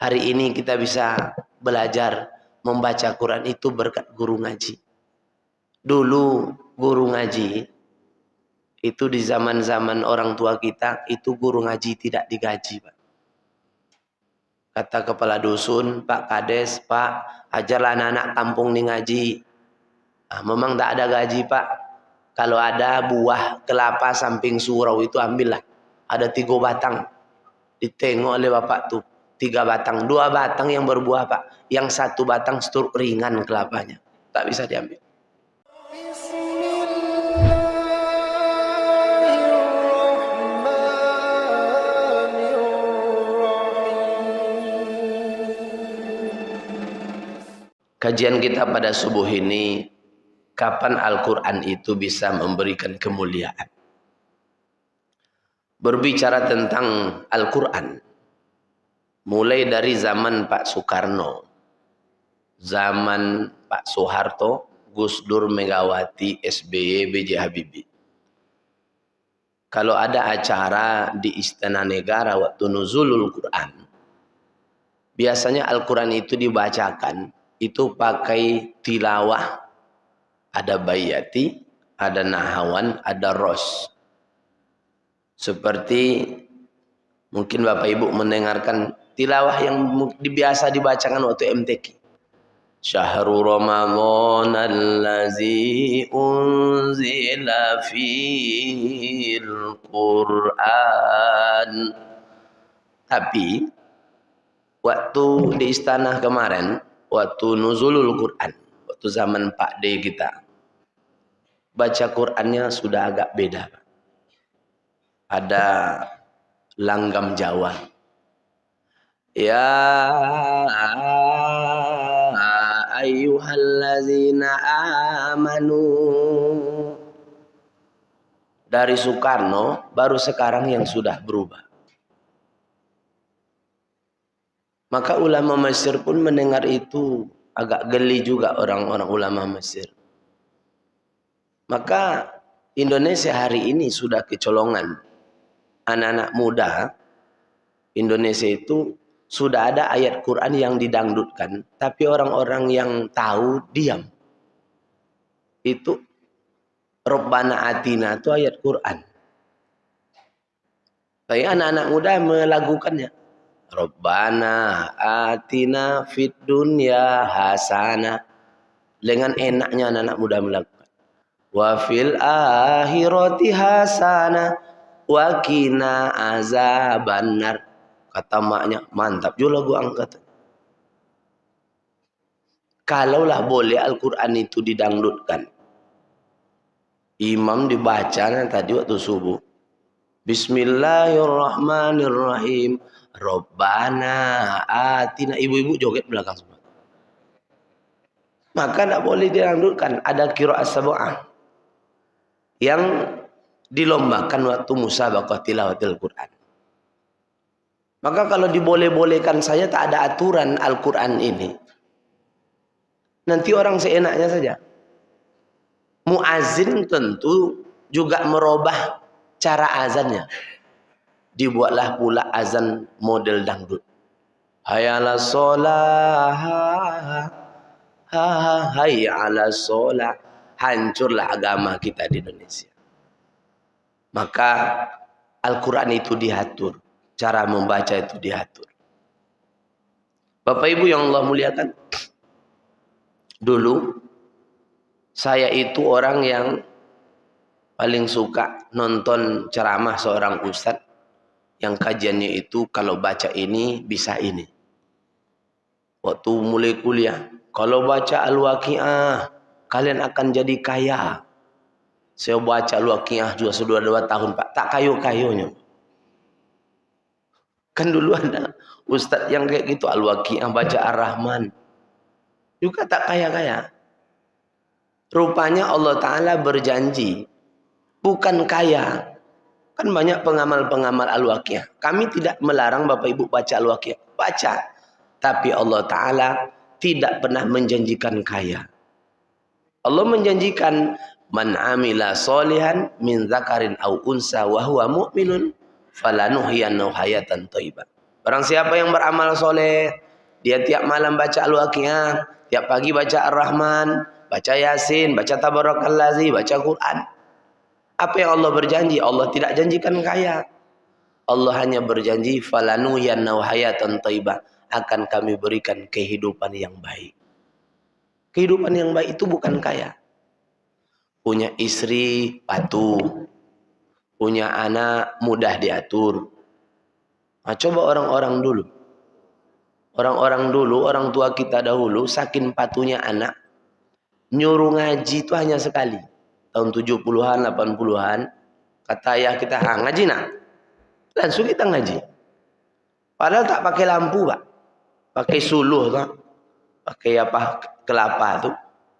Hari ini kita bisa belajar membaca Quran itu berkat guru ngaji. Dulu guru ngaji itu di zaman-zaman orang tua kita, itu guru ngaji tidak digaji, Pak. Kata kepala dusun, Pak Kades, Pak, ajarlah anak-anak kampung nih ngaji. Nah, memang tak ada gaji, Pak. Kalau ada buah kelapa samping surau itu ambillah. Ada 3 batang. Ditengok oleh bapak tuh. 3 batang. 2 batang yang berbuah, Pak. Yang 1 batang struk ringan kelapanya. Tak bisa diambil. Kajian kita pada subuh ini, kapan Al-Quran itu bisa memberikan kemuliaan. Berbicara tentang Al-Quran, mulai dari zaman Pak Soekarno, zaman Pak Soeharto, Gus Dur, Megawati, SBY, B.J. Habibie. Kalau ada acara di Istana Negara waktu nuzulul Quran, biasanya Al-Quran itu dibacakan, itu pakai tilawah, ada bayati, ada nahawan, ada ros. Seperti mungkin Bapak Ibu mendengarkan tilawah yang biasa dibacakan waktu MTQ. Syahrul Ramadan allazi unzila fil Quran. Tapi waktu di istana kemarin, waktu nuzulul Quran, waktu zaman Pak D kita, baca Qurannya sudah agak beda. Ada langgam Jawa. Ya ayyuhallazina amanu. Dari Soekarno baru sekarang yang sudah berubah. Maka ulama Mesir pun mendengar itu agak geli juga, orang-orang ulama Mesir. Maka Indonesia hari ini sudah kecolongan. Anak-anak muda Indonesia itu sudah ada ayat Quran yang didangdutkan, tapi orang-orang yang tahu diam. Itu Rabbana Atina itu ayat Quran. Tapi anak-anak muda melakukannya. Rabbana Atina fid dunya hasanah. Dengan enaknya anak-anak muda melakukan. Wa fil akhirati hasanah wa qina azabannar. Kata maknya, mantap juga lagu angkat. Kalaulah boleh Al-Quran itu didangdutkan, imam dibacanya tadi waktu subuh, Bismillahirrahmanirrahim, Rabbana atina, ibu-ibu joget belakang semua. Maka tidak boleh didangdutkan. Ada qiraat sab'ah yang dilombakan waktu musabaqah tilawatil Quran. Maka kalau diboleh-bolehkan saja, tak ada aturan Al-Quran ini, nanti orang seenaknya saja. Muazin tentu juga merubah cara azannya. Dibuatlah pula azan model dangdut. Hayala sholah, hayala sholah. Hancurlah agama kita di Indonesia. Maka Al-Quran itu diatur. Cara membaca itu diatur. Bapak Ibu yang Allah muliakan, dulu saya itu orang yang paling suka nonton ceramah seorang ustadz yang kajiannya itu kalau baca ini bisa ini. Waktu mulai kuliah, kalau baca Al-Waqiah kalian akan jadi kaya. Saya baca Al-Waqiah juga sudah 2 tahun, Pak, tak kayu-kayunya. Kan dulu ada ustadz yang kayak gitu, Al-Waqiah, baca Ar-Rahman, juga tak kaya-kaya. Rupanya Allah Ta'ala berjanji bukan kaya. Kan banyak pengamal-pengamal Al-Waqiah. Kami tidak melarang Bapak Ibu baca Al-Waqiah, baca. Tapi Allah Ta'ala tidak pernah menjanjikan kaya. Allah menjanjikan man amila solihan min zakarin au unsa wa huwa mu'minun falanuhyiyannahu hayatan thayyibah. Barang siapa yang beramal soleh, dia tiap malam baca Al-Waqiah, tiap pagi baca Ar-Rahman, baca Yasin, baca Tabarakallazi, baca Quran. Apa yang Allah berjanji? Allah tidak janjikan kaya. Allah hanya berjanji falanu yannahu hayatan thayyibah, akan kami berikan kehidupan yang baik. Kehidupan yang baik itu bukan kaya. Punya istri patuh, punya anak mudah diatur. Nah, coba orang-orang dulu. Orang-orang dulu, orang tua kita dahulu, saking patuhnya anak, nyuruh ngaji itu hanya sekali. Tahun 70-an, 80-an, kata ayah kita, ngaji nak. Langsung kita ngaji. Padahal tak pakai lampu, Pak. Pakai suluh, tak? Pakai apa, kelapa tuh.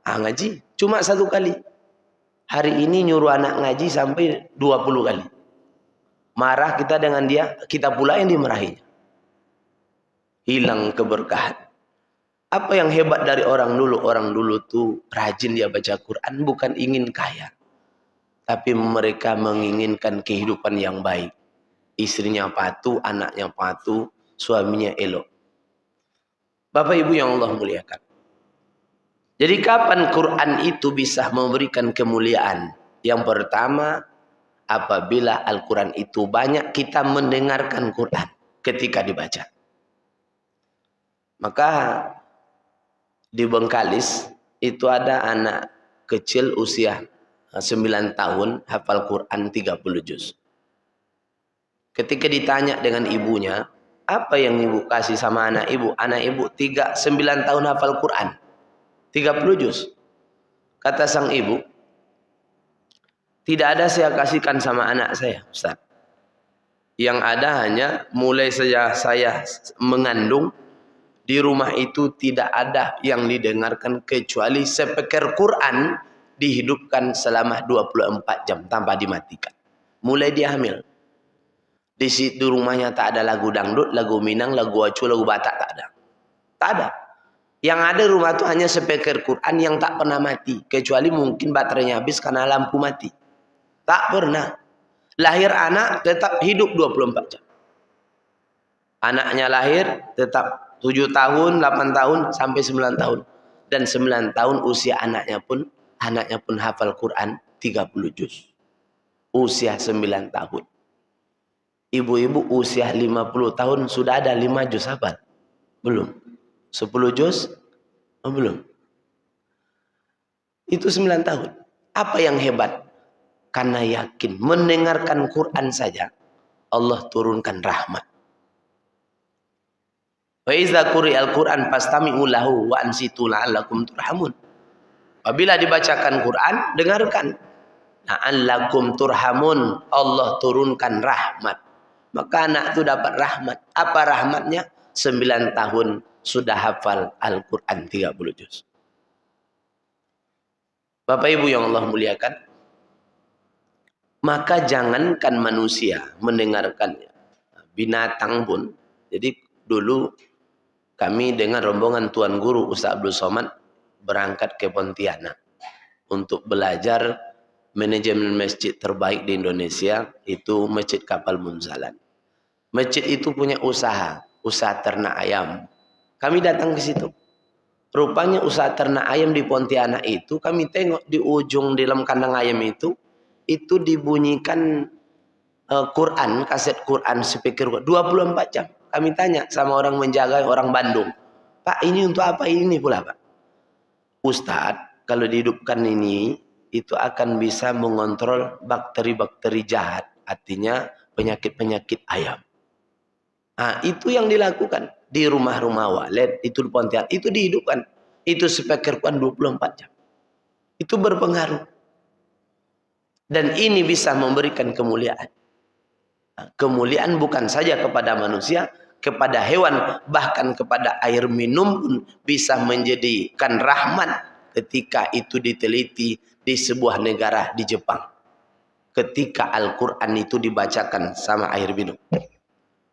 Ngaji. Cuma satu kali. Hari ini nyuruh anak ngaji sampai 20 kali. Marah kita dengan dia, kita pula yang dimarahinya. Hilang keberkahan. Apa yang hebat dari orang dulu? Orang dulu tuh rajin dia baca Quran, bukan ingin kaya. Tapi mereka menginginkan kehidupan yang baik. Istrinya patuh, anaknya patuh, suaminya elok. Bapak Ibu yang Allah muliakan. Jadi kapan Quran itu bisa memberikan kemuliaan? Yang pertama, apabila Al-Quran itu banyak kita mendengarkan Quran ketika dibaca. Maka di Bengkalis itu ada anak kecil usia 9 tahun hafal Quran 30 juz. Ketika ditanya dengan ibunya, apa yang ibu kasih sama anak ibu? Anak ibu 9 tahun hafal Quran 30 juz. Kata sang ibu, tidak ada saya kasihkan sama anak saya, Ustaz. Yang ada hanya mulai sejak saya mengandung, di rumah itu tidak ada yang didengarkan kecuali sepeker Quran dihidupkan selama 24 jam tanpa dimatikan. Mulai dia hamil. Di situ rumahnya tak ada lagu dangdut, lagu Minang, lagu Wacu, lagu Batak, tak ada. Tak ada. Yang ada rumah itu hanya sepeker Quran yang tak pernah mati. Kecuali mungkin baterainya habis karena lampu mati. Tak pernah. Lahir anak tetap hidup 24 jam. Anaknya lahir tetap 7 tahun, 8 tahun, sampai 9 tahun. Dan 9 tahun usia anaknya pun hafal Quran 30 juz. Usia 9 tahun. Ibu-ibu usia 50 tahun sudah ada 5 juz hafal? Belum. 10 juz? Belum. Itu 9 tahun. Apa yang hebat? Karena yakin mendengarkan Quran saja Allah turunkan rahmat. Wa iza quri'al Quran fastami'u lahu wa ansitu la'allakum turhamun. Apabila dibacakan Quran, dengarkan. La'allakum turhamun, Allah turunkan rahmat. Maka anak itu dapat rahmat. Apa rahmatnya? 9 tahun sudah hafal Al-Quran 30 juz. Bapak Ibu yang Allah muliakan, maka jangankan manusia mendengarkannya, binatang pun. Jadi dulu kami dengan rombongan Tuan Guru Ustaz Abdul Somad berangkat ke Pontianak untuk belajar manajemen masjid terbaik di Indonesia, itu Masjid Kapal Munzalan. Masjid itu punya usaha ternak ayam. Kami datang ke situ. Rupanya usaha ternak ayam di Pontianak itu, kami tengok di ujung dalam kandang ayam itu dibunyikan Quran, kaset Quran, speaker 24 jam. Kami tanya sama orang menjaga, orang Bandung, Pak, ini untuk apa ini pula, Pak? Ustadz, kalau dihidupkan ini, itu akan bisa mengontrol bakteri-bakteri jahat. Artinya penyakit-penyakit ayam. Nah, itu yang dilakukan. Di rumah-rumah walet, itu di Pontianak, itu dihidupkan. Itu speaker Quran 24 jam. Itu berpengaruh. Dan ini bisa memberikan kemuliaan. Kemuliaan bukan saja kepada manusia, kepada hewan, bahkan kepada air minum pun bisa menjadikan rahmat ketika itu diteliti di sebuah negara di Jepang. Ketika Al-Quran itu dibacakan sama air minum.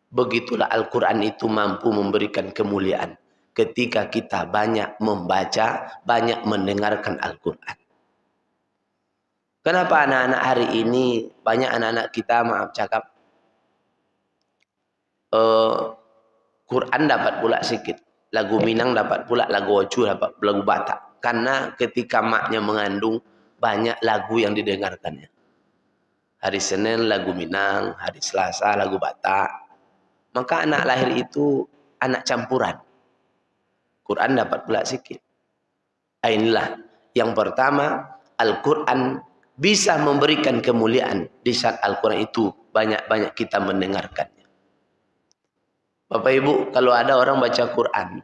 Begitulah Al-Quran itu mampu memberikan kemuliaan. Ketika kita banyak membaca, banyak mendengarkan Al-Quran. Kenapa anak-anak hari ini, banyak anak-anak kita, maaf cakap, Quran dapat pula sikit. Lagu Minang dapat pula, lagu Ocu dapat, lagu Batak. Karena ketika maknya mengandung, banyak lagu yang didengarkannya. Hari Senin lagu Minang, hari Selasa lagu Batak. Maka anak lahir itu anak campuran. Quran dapat pula sikit. Inilah yang pertama, Al-Quran bisa memberikan kemuliaan di saat Al-Quran itu banyak-banyak kita mendengarkannya. Bapak Ibu, kalau ada orang baca Quran,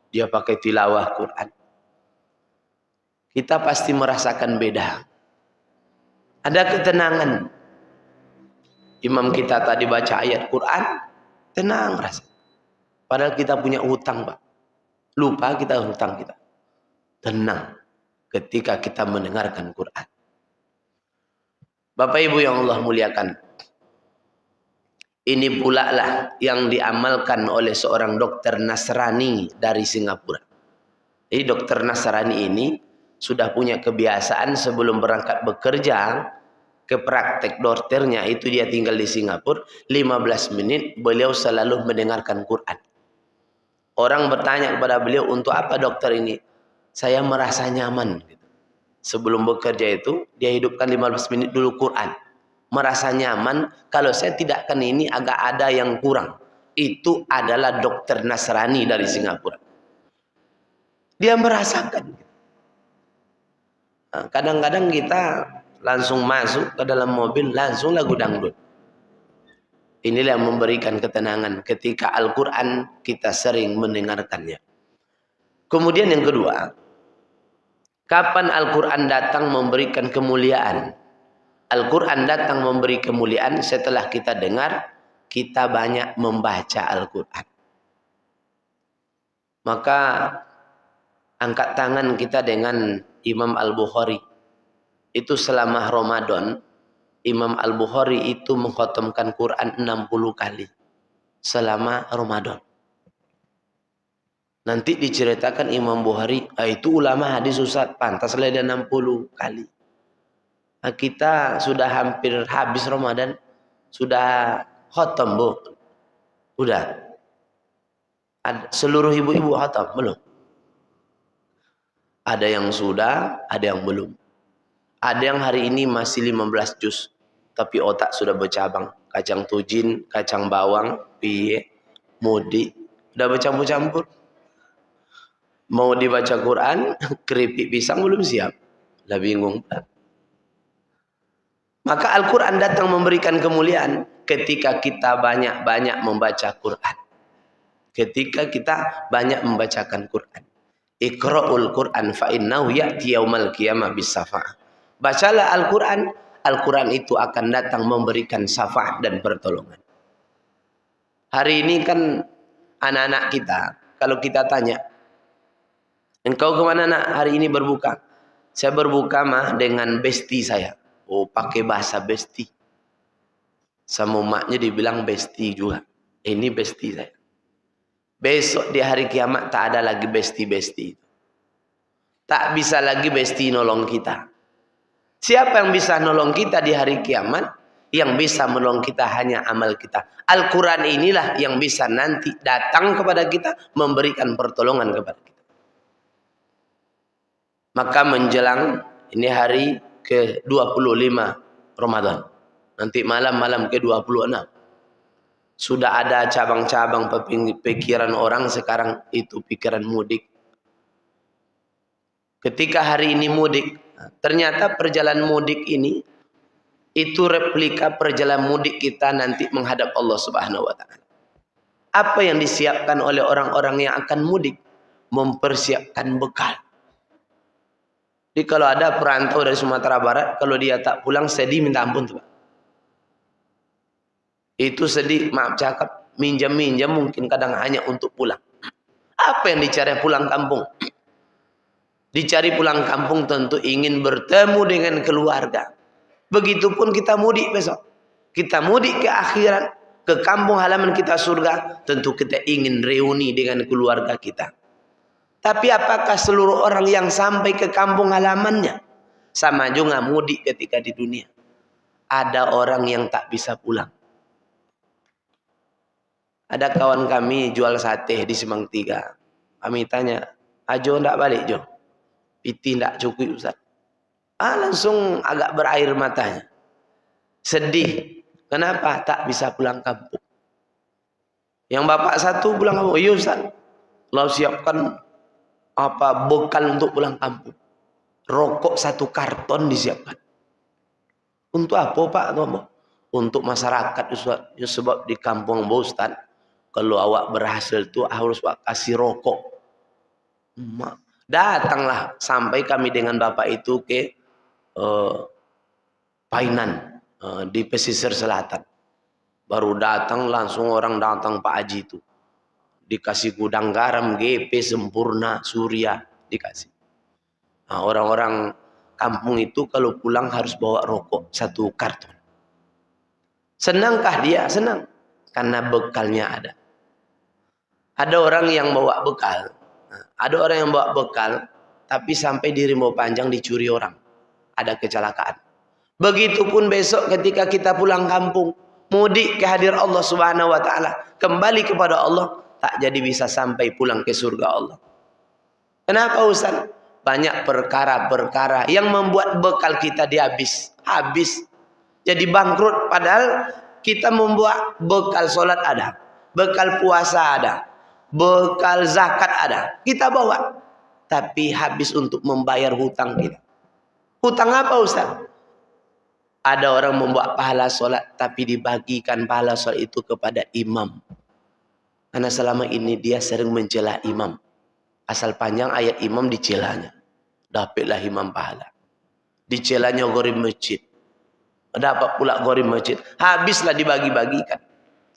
dia pakai tilawah Quran, kita pasti merasakan beda. Ada ketenangan. Imam kita tadi baca ayat Quran, tenang rasa. Padahal kita punya hutang, Pak. Lupa kita hutang kita. Tenang ketika kita mendengarkan Quran. Bapak Ibu yang Allah muliakan, ini pula lah yang diamalkan oleh seorang dokter Nasrani dari Singapura. Jadi dokter Nasrani ini sudah punya kebiasaan sebelum berangkat bekerja ke praktek dokternya, itu dia tinggal di Singapura, 15 menit beliau selalu mendengarkan Quran. Orang bertanya kepada beliau, untuk apa dokter ini? Saya merasa nyaman. Sebelum bekerja itu, dia hidupkan 15 menit dulu Quran. Merasa nyaman, kalau saya tidak akan ini agak ada yang kurang. Itu adalah dokter Nasrani dari Singapura. Dia merasakan. Kadang-kadang kita langsung masuk ke dalam mobil, langsung lagu dangdut. Inilah yang memberikan ketenangan ketika Al-Quran kita sering mendengarkannya. Kemudian yang kedua, kapan Al-Quran datang memberikan kemuliaan? Al-Quran datang memberi kemuliaan setelah kita dengar, kita banyak membaca Al-Quran. Maka angkat tangan kita dengan Imam Al-Bukhari. Itu selama Ramadan, Imam Al-Bukhari itu mengkhatamkan Quran 60 kali. Selama Ramadan. Nanti diceritakan Imam Bukhari, itu ulama hadis Ustaz, pantaslah dia 60 kali. Nah, kita sudah hampir habis Ramadan, sudah khatam, Bu. Udah. Seluruh ibu-ibu khatam, belum? Ada yang sudah, ada yang belum. Ada yang hari ini masih 15 juz, tapi otak sudah bercabang. Kacang tujin, kacang bawang, piye, mudi, udah bercampur-campur. Mau dibaca Quran, keripik pisang belum siap. Udah bingung. Maka Al-Quran datang memberikan kemuliaan ketika kita banyak-banyak membaca Quran. Ketika kita banyak membacakan Quran. Iqra'ul Quran fa'innahu ya'ti yaumal qiyamah bis-safa'ah. Bacalah Al-Quran, Al-Quran itu akan datang memberikan syafaat dan pertolongan. Hari ini kan anak-anak kita, kalau kita tanya, engkau kemana nak hari ini berbuka? Saya berbuka mah dengan besti saya. Oh, pakai bahasa besti. Sama maknya dibilang besti juga. Ini besti saya. Besok di hari kiamat tak ada lagi besti-besti. Tak bisa lagi besti nolong kita. Siapa yang bisa nolong kita di hari kiamat? Yang bisa menolong kita hanya amal kita. Al-Quran inilah yang bisa nanti datang kepada kita, memberikan pertolongan kepada kita. Maka menjelang ini hari ke-25 Ramadan. Nanti malam-malam ke-26. Sudah ada cabang-cabang pikiran orang sekarang itu pikiran mudik. Ketika hari ini mudik, ternyata perjalanan mudik ini itu replika perjalanan mudik kita nanti menghadap Allah Subhanahu wa taala. Apa yang disiapkan oleh orang-orang yang akan mudik? Mempersiapkan bekal. Jadi kalau ada perantau dari Sumatera Barat, kalau dia tak pulang sedih minta ampun tuh, Pak. Itu sedih, maaf cakap, minjam-minjam mungkin kadang hanya untuk pulang. Apa yang dicari pulang kampung? Dicari pulang kampung tentu ingin bertemu dengan keluarga. Begitupun kita mudik besok. Kita mudik ke akhirat, ke kampung halaman kita surga, tentu kita ingin reuni dengan keluarga kita. Tapi apakah seluruh orang yang sampai ke kampung halamannya sama juga mudik ketika di dunia? Ada orang yang tak bisa pulang. Ada kawan kami jual sate di Semang 3. Kami tanya, Ajo ndak balik Jo? Piti ndak cukup Ustaz. Langsung agak berair matanya. Sedih. Kenapa? Tak bisa pulang kampung. Yang bapak satu pulang kampung. Iya Ustaz. Lalu siapkan bekal untuk pulang kampung. Rokok 1 karton disiapkan. Untuk apa Pak? Untuk masyarakat Ustaz. Ya, sebab di kampung Ustaz, kalau awak berhasil tuh harus Pak kasih rokok. Datanglah sampai kami dengan bapak itu ke Painan di pesisir selatan. Baru datang langsung orang datang Pak Haji itu. Dikasih gudang garam, GP, sempurna, Surya, dikasih. Nah, orang-orang kampung itu kalau pulang harus bawa rokok 1 karton. Senangkah dia? Senang. Karena bekalnya ada. Ada orang yang bawa bekal. Ada orang yang bawa bekal, tapi sampai di Rimau Panjang dicuri orang. Ada kecelakaan. Begitupun besok ketika kita pulang kampung, mudik ke hadir Allah Subhanahu wa taala, kembali kepada Allah, tak jadi bisa sampai pulang ke surga Allah. Kenapa Ustaz? Banyak perkara-perkara yang membuat bekal kita habis. Jadi bangkrut, padahal kita membuat bekal solat ada, bekal puasa ada, bekal zakat ada. Kita bawa, tapi habis untuk membayar hutang kita. Hutang apa Ustaz? Ada orang membuat pahala solat, tapi dibagikan pahala solat itu kepada imam. Karena selama ini dia sering mencela imam. Asal panjang ayat imam dicelanya. Dapatlah imam pahala. Dicelanya gharib masjid. Dapat pula gharib masjid. Habislah dibagi-bagikan.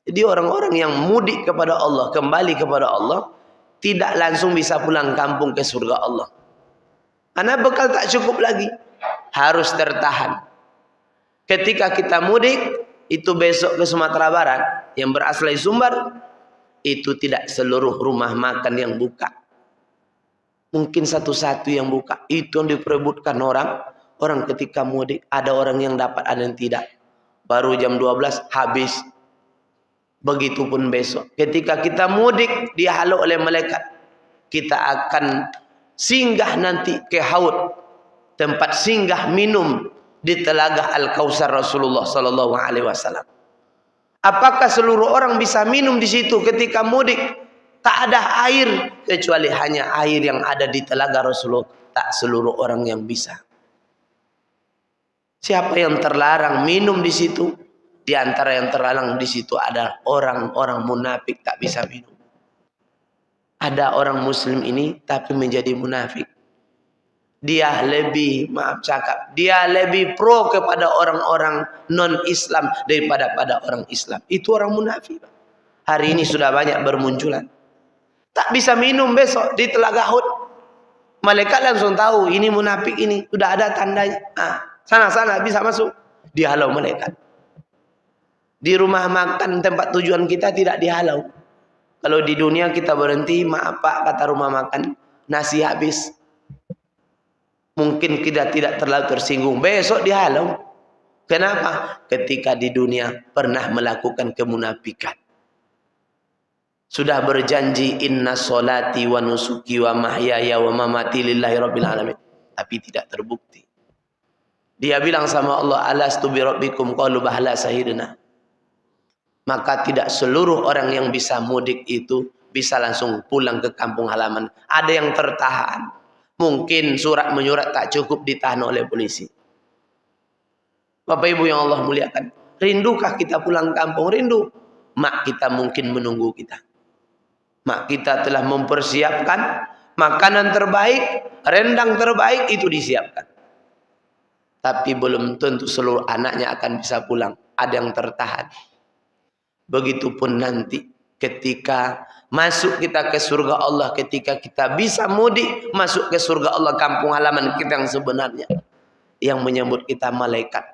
Jadi orang-orang yang mudik kepada Allah, kembali kepada Allah, tidak langsung bisa pulang kampung ke surga Allah. Karena bekal tak cukup lagi. Harus tertahan. Ketika kita mudik, itu besok ke Sumatera Barat, yang berasal dari Sumbar, itu tidak seluruh rumah makan yang buka. Mungkin satu-satu yang buka. Itu yang diperebutkan orang. Orang ketika mudik, ada orang yang dapat, ada yang tidak. Baru jam 12 habis. Begitupun besok. Ketika kita mudik, dihalau oleh malaikat. Kita akan singgah nanti ke haud. Tempat singgah minum di telaga Al-Kautsar Rasulullah sallallahu alaihi wasallam. Apakah seluruh orang bisa minum di situ ketika mudik? Tak ada air kecuali hanya air yang ada di telaga Rasulullah. Tak seluruh orang yang bisa. Siapa yang terlarang minum di situ? Di antara yang terlarang di situ ada orang-orang munafik, tak bisa minum. Ada orang muslim ini tapi menjadi munafik. Dia lebih, dia lebih pro kepada orang-orang non-Islam daripada pada orang Islam. Itu orang munafik. Hari ini sudah banyak bermunculan. Tak bisa minum besok di Telaga Hud. Malaikat langsung tahu ini munafik ini. Sudah ada tandanya. Sana bisa masuk. Dihalau malaikat. Di rumah makan tempat tujuan kita tidak dihalau. Kalau di dunia kita berhenti, maaf Pak, kata rumah makan, nasi habis. Mungkin kita tidak terlalu tersinggung. Besok dihalau. Kenapa? Ketika di dunia pernah melakukan kemunafikan. Sudah berjanji inna solati wa nusuki wa mahyaya wa mamati lillahi rabbil alamin. Tapi tidak terbukti. Dia bilang sama Allah, alastu bi rabbikum qalu bala sahidna. Maka tidak seluruh orang yang bisa mudik itu bisa langsung pulang ke kampung halaman. Ada yang tertahan. Mungkin surat menyurat tak cukup ditahan oleh polisi. Bapak Ibu yang Allah muliakan. Rindukah kita pulang kampung? Rindu. Mak kita mungkin menunggu kita. Mak kita telah mempersiapkan makanan terbaik, rendang terbaik itu disiapkan. Tapi belum tentu seluruh anaknya akan bisa pulang. Ada yang tertahan. Begitupun nanti ketika masuk kita ke surga Allah, ketika kita bisa mudik masuk ke surga Allah, kampung halaman kita yang sebenarnya, yang menyambut kita malaikat.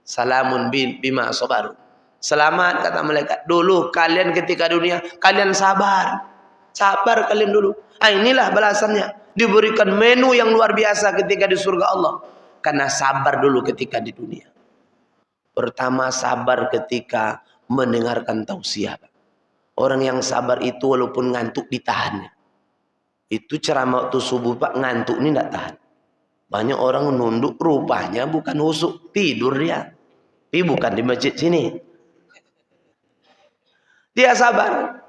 Salamun bima sabaru. Selamat kata malaikat. Dulu kalian ketika dunia kalian sabar. Sabar kalian dulu. Inilah balasannya. Diberikan menu yang luar biasa ketika di surga Allah. Karena sabar dulu ketika di dunia. Pertama sabar ketika mendengarkan tausiah. Orang yang sabar itu walaupun ngantuk ditahannya. Itu ceramah waktu subuh Pak, ngantuk ini tidak tahan. Banyak orang nunduk, rupanya bukan husuk, tidur dia. Tapi bukan di masjid sini. Dia sabar.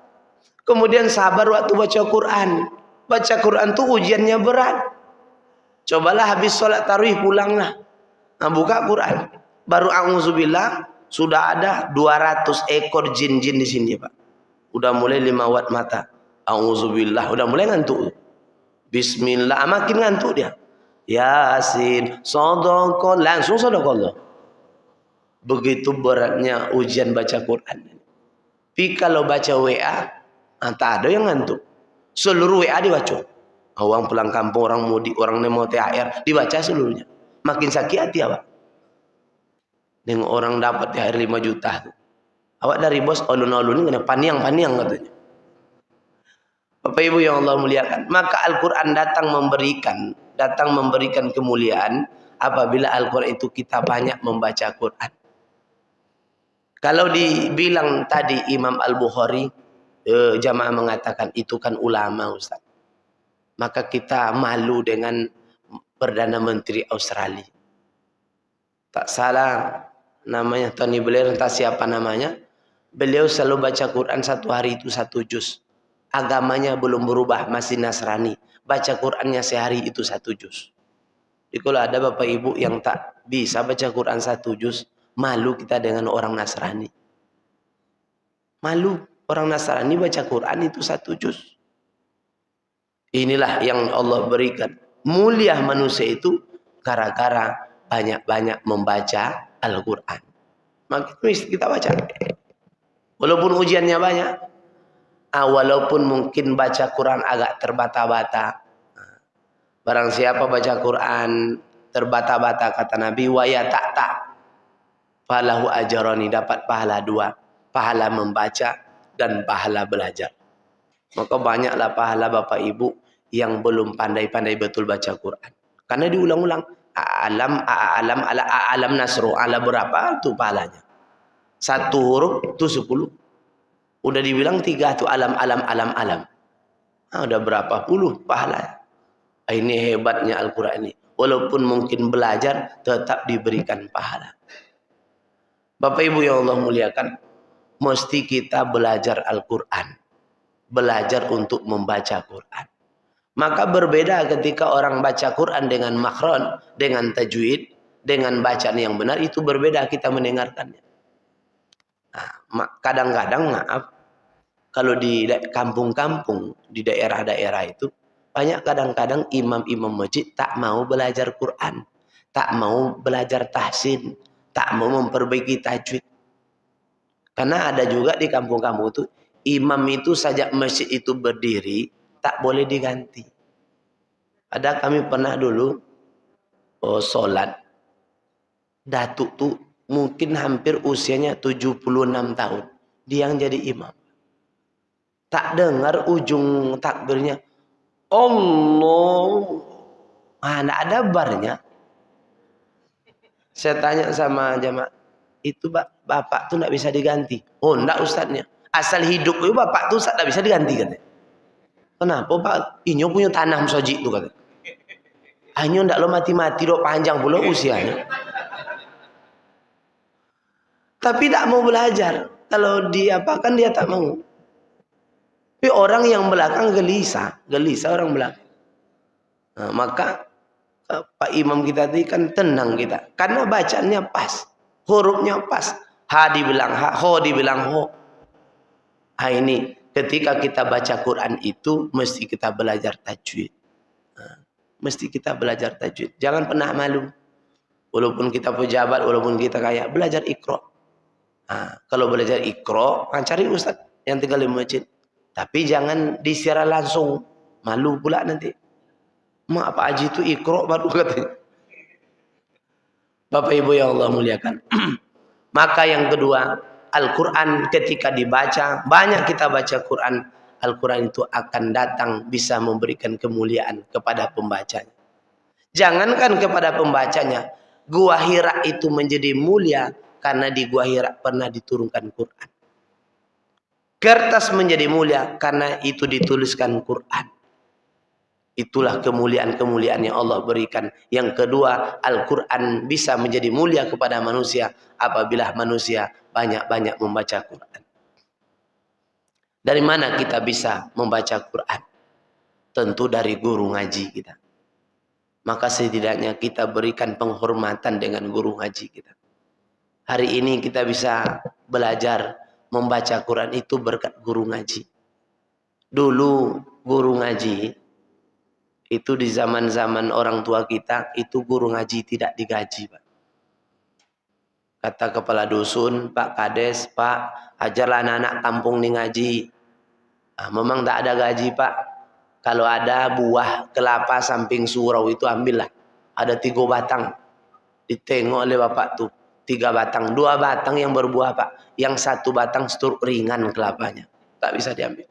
Kemudian sabar waktu baca Quran. Baca Quran tuh ujiannya berat. Cobalah habis sholat tarawih pulanglah. Nah, buka Quran. Baru a'udzubillah, sudah ada 200 ekor jin-jin di sini Pak. Udah mulai 5 watt mata. A'udzubillah, udah mulai ngantuk. Bismillah, makin ngantuk dia. Yasin, sodoko, langsung sodokollah. Begitu beratnya ujian baca Quran. Tapi kalau baca WA, tak ada yang ngantuk. Seluruh WA dibaca. Orang pulang kampung, orang mudik, orang nemo THR, dibaca seluruhnya. Makin sakit hati Pak. Dengan orang dapat THR 5 juta. Awak dari bos, olun-olun ini kena paniang-paniang katanya. Bapak Ibu yang Allah muliakan, maka Al-Quran datang memberikan kemuliaan apabila Al-Quran itu kita banyak membaca Quran. Kalau dibilang tadi Imam Al-Bukhari, jamaah mengatakan itu kan ulama Ustaz. Maka kita malu dengan Perdana Menteri Australia. Tak salah namanya Tony Blair, entah siapa namanya. Beliau selalu baca Quran satu hari itu 1 juz. Agamanya belum berubah, masih Nasrani. Baca Qurannya sehari itu 1 juz. Jadi kalau ada bapak ibu yang tak bisa baca Quran 1 juz, malu kita dengan orang Nasrani. Malu orang Nasrani baca Quran itu 1 juz. Inilah yang Allah berikan. Mulia manusia itu gara-gara banyak-banyak membaca Al-Quran. Maka kita baca. Walaupun ujiannya banyak. Walaupun mungkin baca Quran agak terbata-bata. Barang siapa baca Quran terbata-bata, kata Nabi, wa ya tak falahu ajrani, dapat pahala 2, pahala membaca dan pahala belajar. Maka banyaklah pahala bapak ibu yang belum pandai-pandai betul baca Quran. Karena diulang-ulang, alam nasru, ala berapa tuh pahalanya? 1 huruf tuh 10. Udah dibilang 3 tuh alam. Udah berapa puluh pahala. Ini hebatnya Al-Quran ini. Walaupun mungkin belajar, tetap diberikan pahala. Bapak Ibu yang Allah muliakan, mesti kita belajar Al-Quran. Belajar untuk membaca Quran. Maka berbeda ketika orang baca Quran dengan makhron, dengan tajwid, dengan bacaan yang benar, itu berbeda kita mendengarkannya. Kadang-kadang maaf, kalau di kampung-kampung, di daerah-daerah itu, banyak kadang-kadang imam-imam masjid tak mau belajar Quran, tak mau belajar tahsin, tak mau memperbaiki tajwid. Karena ada juga di kampung-kampung itu, imam itu sajak masjid itu berdiri, tak boleh diganti. Ada kami pernah dulu, sholat, datuk tuh mungkin hampir usianya 76 tahun. Dia yang jadi imam. Tak dengar ujung takbirnya. Allah. Tidak ada barnya. Saya tanya sama jamaah. Itu bapak tuh tidak bisa diganti. Oh tidak ustadznya. Asal hidup itu bapak tuh ustadz tidak bisa diganti katanya. Kenapa pak? Inyo punya tanah soji itu katanya. Inyo tidak lo mati-mati dok, panjang pula usianya. Tapi tak mau belajar. Kalau diapakan dia tak mau. Tapi orang yang belakang gelisah orang belakang. Nah, maka Pak Imam kita tadi kan tenang kita. Karena bacaannya pas. Hurufnya pas. Ha dibilang ha, ho dibilang ho. Ini ketika kita baca Quran itu mesti kita belajar tajwid. Mesti kita belajar tajwid. Jangan pernah malu. Walaupun kita pejabat, walaupun kita kaya, belajar Iqra. Kalau belajar Iqra, cari ustaz yang tinggal di masjid. Tapi jangan disiar langsung. Malu pula nanti. Mak apa aja itu Iqra baru katanya. Bapak Ibu yang Allah muliakan. Maka yang kedua, Al-Quran ketika dibaca, banyak kita baca Quran, Al-Quran itu akan datang bisa memberikan kemuliaan kepada pembacanya. Jangankan kepada pembacanya, Gua Hira itu menjadi mulia karena di Gua Hira pernah diturunkan Quran. Kertas menjadi mulia karena itu dituliskan Quran. Itulah kemuliaan-kemuliaan yang Allah berikan. Yang kedua, Al-Quran bisa menjadi mulia kepada manusia apabila manusia banyak-banyak membaca Quran. Dari mana kita bisa membaca Quran? Tentu dari guru ngaji kita. Maka setidaknya kita berikan penghormatan dengan guru ngaji kita. Hari ini kita bisa belajar membaca Quran itu berkat guru ngaji. Dulu guru ngaji itu di zaman-zaman orang tua kita, itu guru ngaji tidak digaji, Pak. Kata kepala dusun, Pak Kades, Pak, ajarlah anak-anak kampung nih ngaji. Nah, memang tak ada gaji, Pak. Kalau ada buah kelapa samping surau itu ambillah. Ada 3 batang. Ditengok oleh Bapak tuh. 3 batang. 2 batang yang berbuah, Pak. Yang 1 batang ringan kelapanya. Tak bisa diambil.